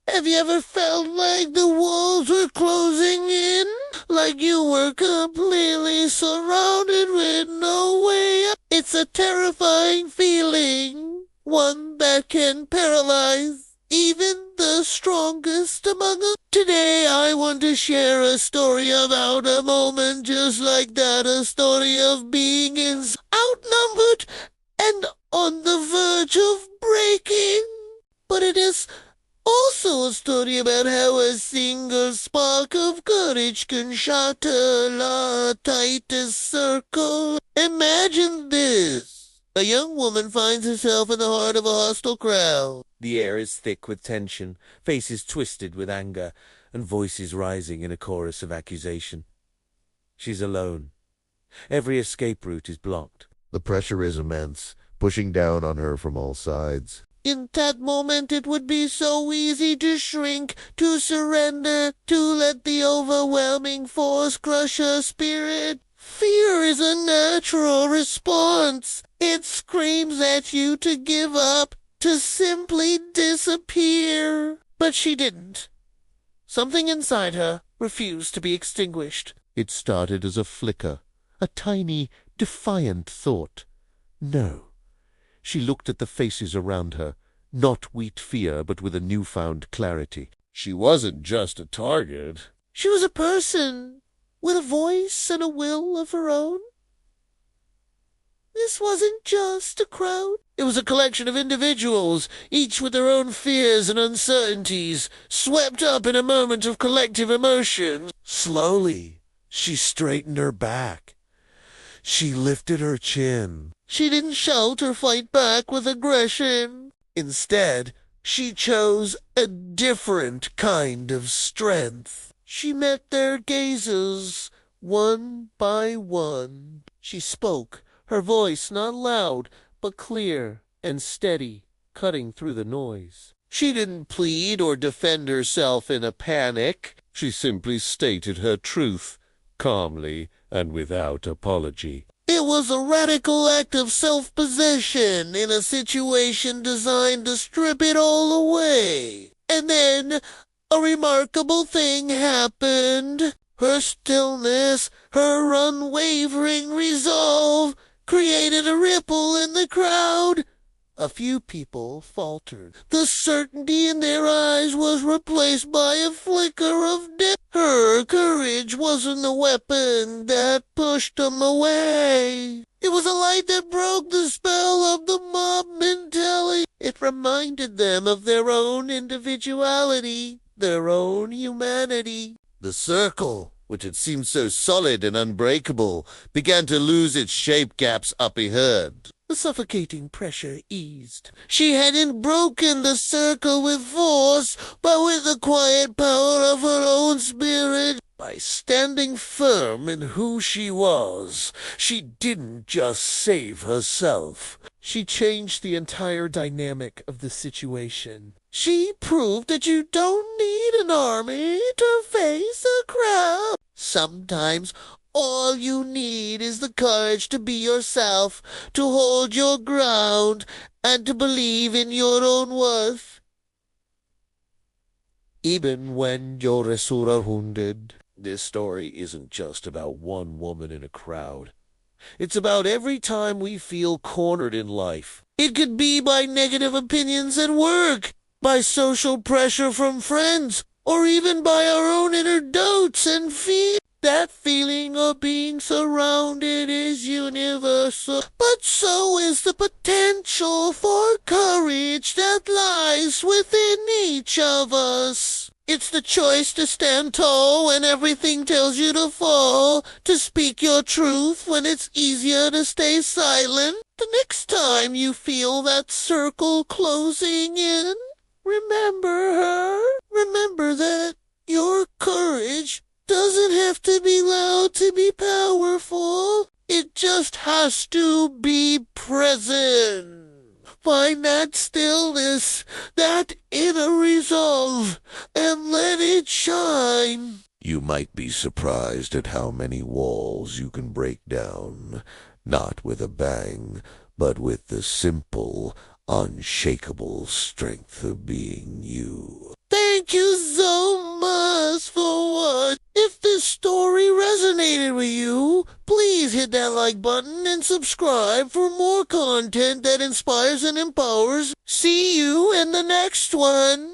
Have you ever felt like the walls were closing in? Like you were completely surrounded with no way up? It's a terrifying feeling, one that can paralyze even the strongest among us. Today I want to share a story about a moment just like that, a story of being outnumbered and on the verge of breaking. But it is also a story about how a single spark of courage can shatter the tightest circle. Imagine this. A young woman finds herself in the heart of a hostile crowd. The air is thick with tension, faces twisted with anger, and voices rising in a chorus of accusation. She's alone. Every escape route is blocked. The pressure is immense, pushing down on her from all sides. In that moment it would be so easy to shrink, to surrender, to let the overwhelming force crush her spirit. Fear is a natural response. It screams at you to give up, to simply disappear. But she didn't. Something inside her refused to be extinguished. It started as a flicker, a tiny, defiant thought. No. She looked at the faces around her, not weak fear, but with a newfound clarity. She wasn't just a target. She was a person, with a voice and a will of her own. This wasn't just a crowd. It was a collection of individuals, each with their own fears and uncertainties, swept up in a moment of collective emotion. Slowly, she straightened her back. She lifted her chin. She didn't shout or fight back with aggression. Instead, she chose a different kind of strength. She met their gazes, one by one. She spoke, her voice not loud, but clear and steady, cutting through the noise. She didn't plead or defend herself in a panic. She simply stated her truth, calmly and without apology. It was a radical act of self-possession in a situation designed to strip it all away. And then a remarkable thing happened. Her stillness, her unwavering resolve, created a ripple in the crowd. A few people faltered. The certainty in their eyes was replaced by a flicker of doubt. Her courage wasn't the weapon that pushed them away. It was a light that broke the spell of the mob mentality. It reminded them of their own individuality, their own humanity. The circle, which had seemed so solid and unbreakable, began to lose its shape gaps up ahead. The suffocating pressure eased. She hadn't broken the circle with force, but with the quiet power of her own spirit. By standing firm in who she was, she didn't just save herself. She changed the entire dynamic of the situation. She proved that you don't need an army to face a crowd. Sometimes all you need is the courage to be yourself, to hold your ground, and to believe in your own worth. Even when you're wounded. This story isn't just about one woman in a crowd. It's about every time we feel cornered in life. It could be by negative opinions at work, by social pressure from friends, or even by our own inner doubts and fears. That feeling of being surrounded is universal, but so is the potential for courage that lies within each of us. It's the choice to stand tall when everything tells you to fall, to speak your truth when it's easier to stay silent. The next time you feel that circle closing in, remember her. Remember that your courage doesn't have to be loud to be powerful. It just has to be present. Find that stillness, that inner resolve, and let it shine. You might be surprised at how many walls you can break down, not with a bang, but with the simple, unshakable strength of being you. Thank Thank you so much for watching. If this story resonated with you, please hit that like button and subscribe for more content that inspires and empowers. See you in the next one.